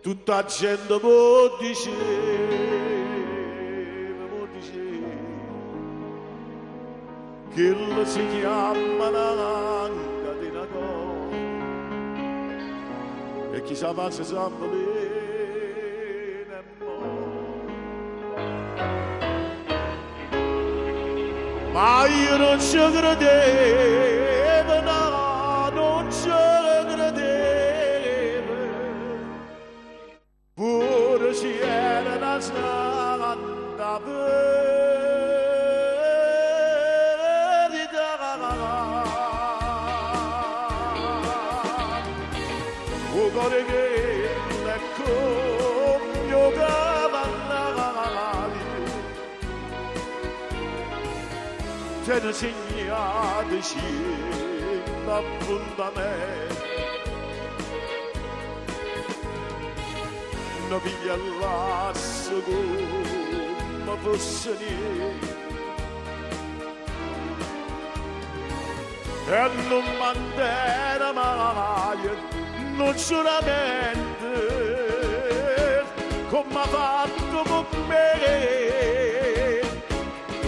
tutta gente può dire, che lo si chiama la catena e chi sa faccia sempre bene ma io non ci credevo, no, non ci credevo, pure se era una santa verità. O cuore che è come cavalli, te ne segnate l'appuntamento, non piglia l'asso come fosse niente, e non mantiene mai, non solamente come ha fatto con me,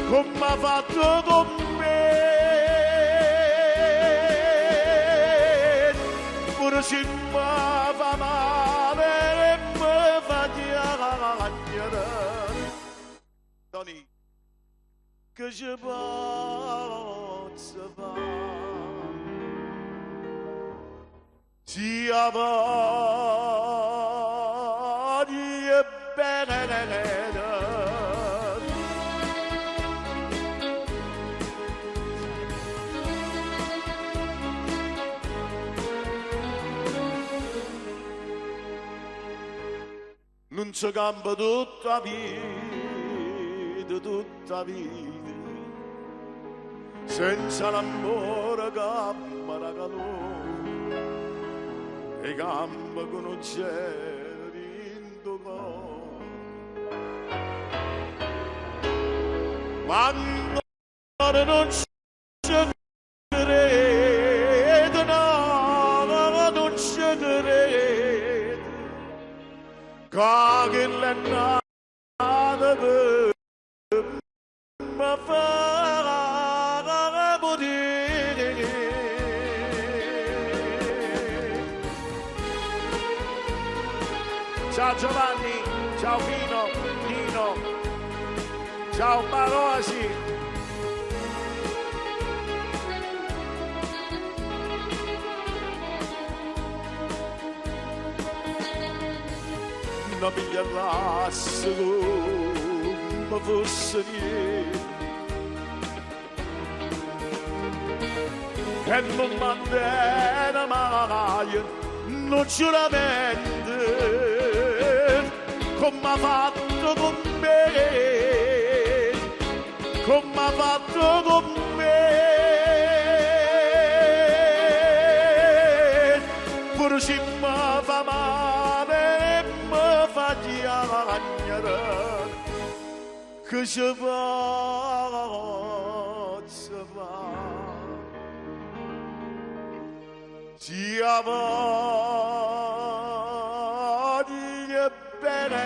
come ha fatto con me, pure se mi fa male e mi fa piangere, Tony, che ci posso fare? Si avanti e bene, non si cambia tutta vita, senza l'amore cambia calore, e cambia con un cielo in tuo cuore. Quando non ci credo, no, non ci credo, che l'è nata per mi fa morire. Ciao Giovanni, ciao Nino, ciao Parosi. Non mi chiamasse come fosse niente, e non mantiene mai, non ci lamenta, come ha fatto con me, come ha fatto con me, pure se mi fa male e mi fa piangere, che ci posso fare? Si avanti e bene,